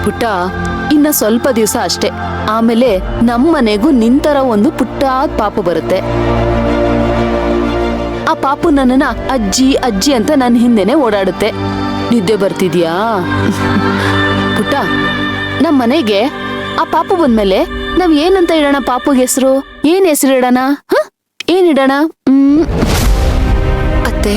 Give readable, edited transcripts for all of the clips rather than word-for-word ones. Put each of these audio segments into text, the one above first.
ಪುಟ್ಟ, ಇನ್ನ ಸ್ವಲ್ಪ ದಿವಸ ಅಷ್ಟೇ, ಆಮೇಲೆ ನಮ್ಮನೆಗೂ ನಿಂತರ ಒಂದು ಪುಟ್ಟ ಪಾಪು ಬರುತ್ತೆ. ಆ ಪಾಪು ನನ್ನನ್ನ ಅಜ್ಜಿ ಅಜ್ಜಿ ಅಂತ ನನ್ನ ಹಿಂದೆನೆ ಓಡಾಡುತ್ತೆ. ನಿದ್ದೆ ಬರ್ತಿದ್ಯಾ? ಪುಟ್ಟ, ನಮ್ ಮನೆಗೆ ಆ ಪಾಪು ಬಂದ್ಮೇಲೆ ನಾವ್ ಏನಂತ ಇಡೋಣ? ಪಾಪುಗೆ ಹೆಸರು ಏನ್ ಹೆಸರು ಇಡೋಣ? ಏನಿಡೋಣ? ಅತ್ತೆ,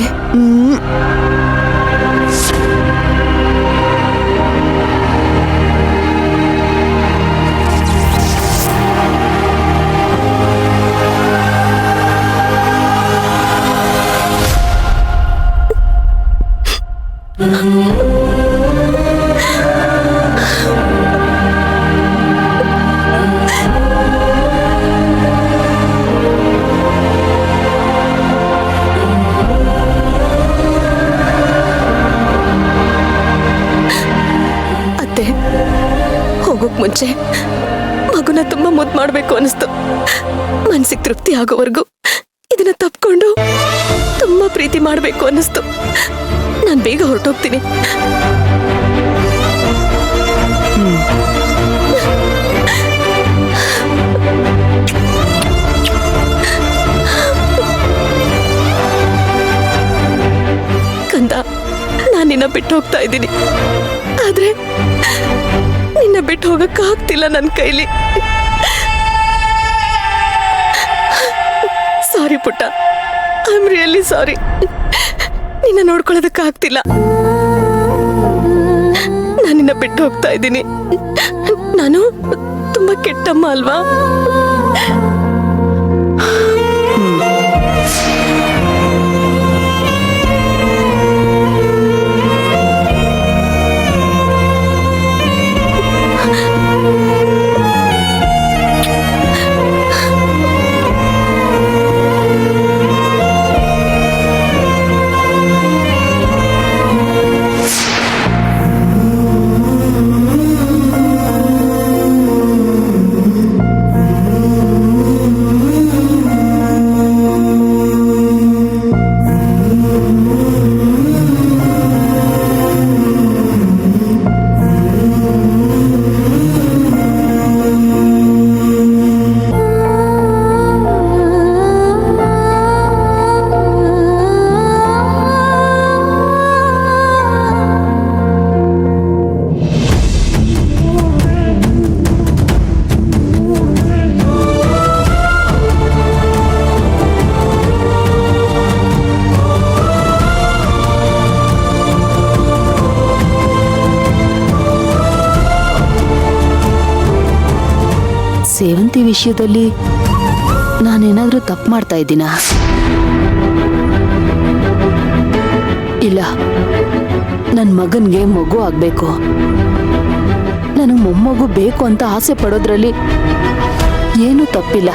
ಹೋಗೋಕ್ ಮುಂಚೆ ಮಗುನ ತುಂಬಾ ಮುದ್ದು ಮಾಡ್ಬೇಕು ಅನಿಸ್ತು. ಮನ್ಸಿಗೆ ತೃಪ್ತಿ ಆಗೋವರೆಗೂ ಇದನ್ನ ತಪ್ಕೊಂಡು ತುಂಬಾ ಪ್ರೀತಿ ಮಾಡ್ಬೇಕು ಅನ್ನಿಸ್ತು. ನಾನ್ ಬೇಗ ಹೊರಟೋಗ್ತೀನಿ. ಕಂದ, ನಾನ್ ನಿನ್ನ ಬಿಟ್ಟು ಹೋಗ್ತಾ ಇದ್ದೀನಿ. ಆದ್ರೆ ನಿನ್ನ ಬಿಟ್ಟು ಹೋಗಕ್ ಆಗ್ತಿಲ್ಲ ನನ್ನ ಕೈಲಿ. ಸಾರಿ ಪುಟ್ಟ, ಐ ಆಮ್ ರಿಯಲಿ ಸಾರಿ. ನಿನ್ನ ನೋಡ್ಕೊಳ್ಳೋದಕ್ಕೆ ಆಗ್ತಿಲ್ಲ. ನಾನು ನಿನ್ನ ಬಿಟ್ಟು ಹೋಗ್ತಾ ಇದ್ದೀನಿ. ನಾನು ತುಂಬಾ ಕೆಟ್ಟಮ್ಮ ಅಲ್ವಾ? ಸೇವಂತಿ ವಿಷಯದಲ್ಲಿ ನಾನೇನಾದ್ರೂ ತಪ್ಪು ಮಾಡ್ತಾ ಇದ್ದೀನಾ? ಇಲ್ಲ, ನನ್ನ ಮಗನ್ಗೆ ಮಗು ಆಗ್ಬೇಕು, ನನಗೆ ಮೊಮ್ಮಗು ಬೇಕು ಅಂತ ಆಸೆ ಪಡೋದ್ರಲ್ಲಿ ಏನೂ ತಪ್ಪಿಲ್ಲ.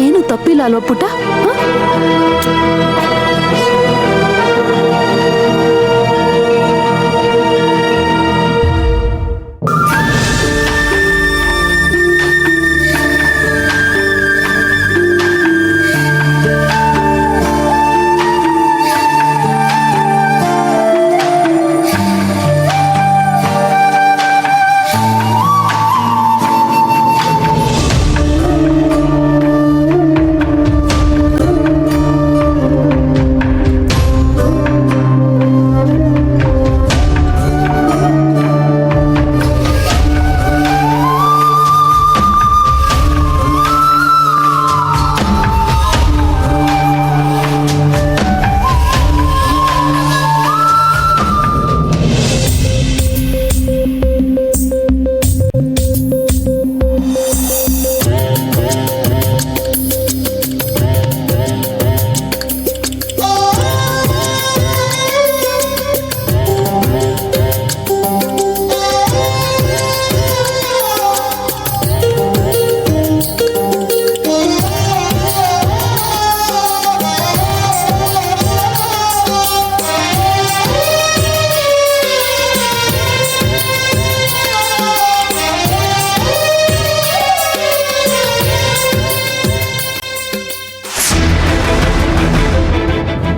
ಏನೂ ತಪ್ಪಿಲ್ಲ ಅಲ್ವಾ ಪುಟ್ಟ?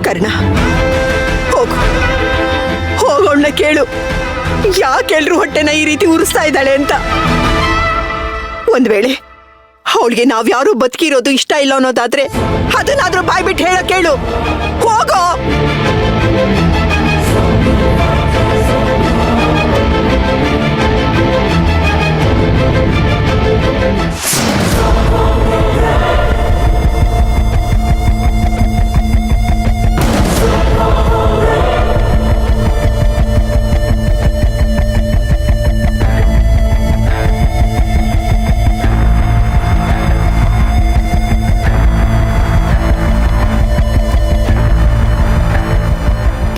ಕರ್ಣ, ಹೋಗು, ಹೋಗೋಣ ಕೇಳು. ಯಾಕೆ ಎಲ್ರು ಹೊಟ್ಟೆನ ಈ ರೀತಿ ಉರಿಸ್ತಾ ಇದ್ದಾಳೆ ಅಂತ. ಒಂದ್ ವೇಳೆ ಅವಳಿಗೆ ನಾವ್ಯಾರು ಬದುಕಿರೋದು ಇಷ್ಟ ಇಲ್ಲ ಅನ್ನೋದಾದ್ರೆ ಅದನ್ನಾದ್ರೂ ಬಾಯ್ಬಿಟ್ಟು ಹೇಳ ಕೇಳು. ಹೋಗೋ.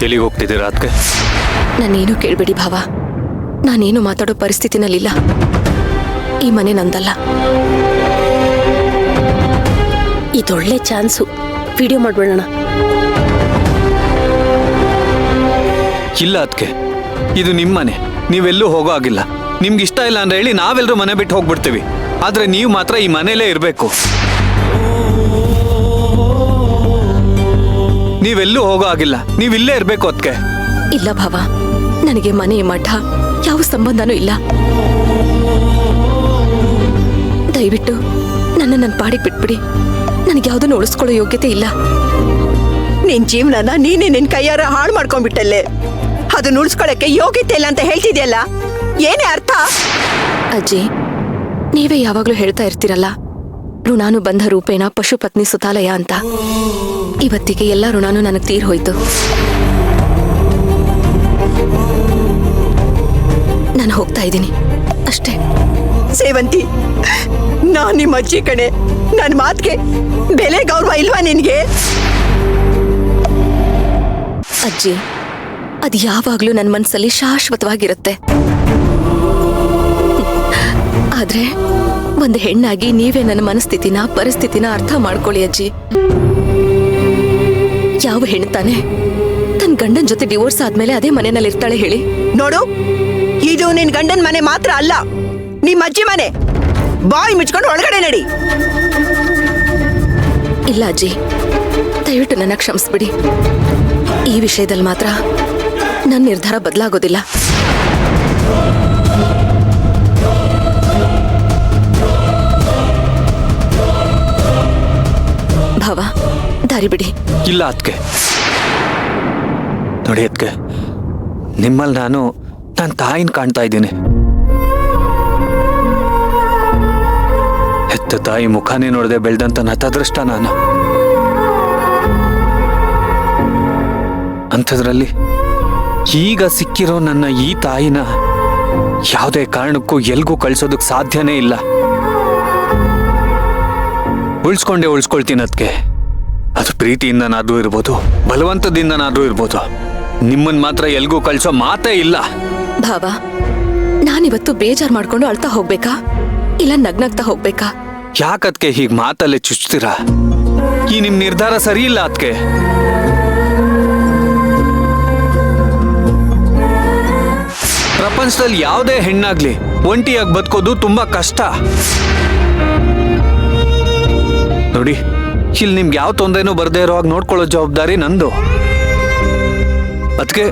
ಎಲ್ಲಿಗೆ ಹೋಗ್ತಿದ್ದೀರಾ ಅದಕ್ಕೆ? ನಾನೇನು ಕೇಳಬೇಡಿ ಭಾವ, ನಾನೇನು ಮಾತಾಡೋ ಪರಿಸ್ಥಿತಿನಲ್ಲಿಲ್ಲ. ಈ ಮನೆ ನಂದಲ್ಲ. ಇದೊಳ್ಳೆ ಚಾನ್ಸು, ವಿಡಿಯೋ ಮಾಡ್ಬಿಡೋಣ. ಇಲ್ಲ ಅದಕ್ಕೆ, ಇದು ನಿಮ್ಮನೆ, ನೀವೆಲ್ಲೂ ಹೋಗೋ ಆಗಿಲ್ಲ. ನಿಮ್ಗೆ ಇಷ್ಟ ಇಲ್ಲ ಅಂದ್ರೆ ಹೇಳಿ, ನಾವೆಲ್ಲರೂ ಮನೆ ಬಿಟ್ಟು ಹೋಗ್ಬಿಡ್ತೀವಿ. ಆದ್ರೆ ನೀವು ಮಾತ್ರ ಈ ಮನೇಲೇ ಇರಬೇಕು. ನೀವೆಲ್ಲೂ ಹೋಗೋ ಆಗಿಲ್ಲ, ನೀವಿಲ್ಲೇ ಇರಬೇಕು ಅದಕ್ಕೆ. ಇಲ್ಲ ಭಾವ, ನನಗೆ ಮನೆ ಮಠ ಯಾವ ಸಂಬಂಧನೂ ಇಲ್ಲ. ದಯವಿಟ್ಟು ನನ್ನ ಪಾಡಿಗೆ ಬಿಟ್ಬಿಡಿ. ನನಗೆ ಯಾವುದನ್ನು ಉಳಿಸ್ಕೊಳ್ಳೋ ಯೋಗ್ಯತೆ ಇಲ್ಲ. ನಿನ್ ಜೀವನನ ನೀನೇ ನಿನ್ ಕೈಯಾರ ಹಾಳು ಮಾಡ್ಕೊಂಡ್ಬಿಟ್ಟಲ್ಲೇ. ಅದನ್ನ ಉಳಿಸ್ಕೊಳಕ್ಕೆ ಯೋಗ್ಯತೆ ಇಲ್ಲ ಅಂತ ಹೇಳ್ತಿದ್ಯಲ್ಲ, ಏನೇ ಅರ್ಥ? ಅಜ್ಜಿ, ನೀವೇ ಯಾವಾಗ್ಲೂ ಹೇಳ್ತಾ ಇರ್ತೀರಲ್ಲ, ಋಣಾನು ಬಂಧ ರೂಪೇಣ ಪಶುಪತ್ನಿ ಸುತಾಲಯ ಅಂತ. ಇವತ್ತಿಗೆ ಎಲ್ಲ ಋಣಾನು ನನಗೆ ತೀರ್ ಹೋಯ್ತು. ನಾನು ಹೋಗ್ತಾ ಇದ್ದೀನಿ ಅಷ್ಟೇ. ಸೇವಂತಿ, ನಾನ್ ನಿಮ್ಮ ಅಜ್ಜಿ ಕಣೆ. ನನ್ ಮಾತ್ಗೆ ಬೆಲೆ ಗೌರವ ಇಲ್ವಾ ನಿನ್ಗೆ? ಅಜ್ಜಿ, ಅದು ಯಾವಾಗ್ಲೂ ನನ್ನ ಮನಸ್ಸಲ್ಲಿ ಶಾಶ್ವತವಾಗಿರುತ್ತೆ. ಆದ್ರೆ ಒಂದು ಹೆಣ್ಣಾಗಿ ನೀವೇ ನನ್ನ ಮನಸ್ಥಿತಿನ ಪರಿಸ್ಥಿತಿನ ಅರ್ಥ ಮಾಡ್ಕೊಳ್ಳಿ ಅಜ್ಜಿ. ಯಾವ ಹೆಣ್ಣು ತಾನೆ ತನ್ನ ಗಂಡನ ಜೊತೆ ಡಿವೋರ್ಸ್ ಆದ್ಮೇಲೆ ಅದೇ ಮನೆಯಲ್ಲಿ ಇರ್ತಾಳೆ ಹೇಳಿ? ನೋಡು, ಇದು ನಿನ್ ಗಂಡನ್ ಮನೆ ಮಾತ್ರ ಅಲ್ಲ, ನಿಮ್ಮ ಅಜ್ಜಿ ಮನೆ. ಬಾಯಿ ಮುಚ್ಕೊಂಡು ಒಳಗಡೆ ನಡಿ. ಇಲ್ಲ ಅಜ್ಜಿ, ದಯವಿಟ್ಟು ನನ್ನ ಕ್ಷಮಿಸ್ಬಿಡಿ. ಈ ವಿಷಯದಲ್ಲಿ ಮಾತ್ರ ನನ್ನ ನಿರ್ಧಾರ ಬದಲಾಗೋದಿಲ್ಲ. ಭಾವ, ದಾರಿ ಬಿಡಿ. ಇಲ್ಲ ಅದಕ್ಕೆ, ನೋಡಿ ಅದಕ್ಕೆ, ನಿಮ್ಮಲ್ಲಿ ನಾನು ನನ್ನ ತಾಯಿನ ಕಾಣ್ತಾ ಇದ್ದೀನಿ. ಹೆತ್ತ ತಾಯಿ ಮುಖಾನೇ ನೋಡದೆ ಬೆಳೆದಂತ ನತದೃಷ್ಟ ನಾನು. ಅಂಥದ್ರಲ್ಲಿ ಈಗ ಸಿಕ್ಕಿರೋ ನನ್ನ ಈ ತಾಯಿನ ಯಾವುದೇ ಕಾರಣಕ್ಕೂ ಎಲ್ಗೂ ಕಳ್ಸೋದಕ್ಕೆ ಸಾಧ್ಯನೇ ಇಲ್ಲ. ಉಳ್ಸ್ಕೊಳ್ತೀನಿ ಅದಕ್ಕೆ. ಅದು ಪ್ರೀತಿಯಿಂದನಾದ್ರೂ ಇರ್ಬೋದು, ಬಲವಂತದಿಂದನಾದ್ರೂ ಇರ್ಬೋದು. ನಿಮ್ಮನ್ ಮಾತ್ರ ಎಲ್ಗೂ ಕಳ್ಸೋ ಮಾತೇ ಇಲ್ಲ. ಭಾವ, ನಾನಿವತ್ತು ಬೇಜಾರ್ ಮಾಡ್ಕೊಂಡು ಅಳ್ತಾ ಹೋಗ್ಬೇಕಾ ಇಲ್ಲ ನಗ್ನಗ್ತಾ ಹೋಗ್ಬೇಕಾ? ಯಾಕದ್ಕೆ ಹೀಗ್ ಮಾತಲ್ಲೇ ಚುಚ್ತೀರಾ? ಈ ನಿಮ್ ನಿರ್ಧಾರ ಸರಿ ಇಲ್ಲ ಅದಕ್ಕೆ. ಪ್ರಪಂಚದಲ್ಲಿ ಯಾವುದೇ ಹೆಣ್ಣಾಗ್ಲಿ ಒಂಟಿಯಾಗಿ ಬದುಕೋದು ತುಂಬಾ ಕಷ್ಟ. ನೋಡಿ, ಇಲ್ಲಿ ನಿಮ್ಗೆ ಯಾವ ತೊಂದರೆನೂ ಬರ್ದೇ ಇರೋ ಹಾಗೆ ನೋಡ್ಕೊಳ್ಳೋ ಜವಾಬ್ದಾರಿ ನಂದು. ಅದಕ್ಕೆ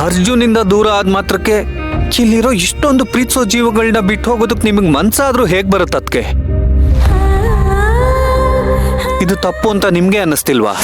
ಅರ್ಜುನಿಂದ ದೂರ ಆದ ಮಾತ್ರಕ್ಕೆ ಇಲ್ಲಿರೋ ಇಷ್ಟೊಂದು ಪ್ರೀತಿಸೋ ಜೀವಗಳನ್ನ ಬಿಟ್ಟು ಹೋಗೋದಕ್ಕೆ ನಿಮಗೆ ಮನ್ಸಾದ್ರೂ ಹೇಗ್ ಬರುತ್ತೆ ಅದಕ್ಕೆ? ಇದು ತಪ್ಪು ಅಂತ ನಿಮ್ಗೆ ಅನ್ನಿಸ್ತಿಲ್ವಾ?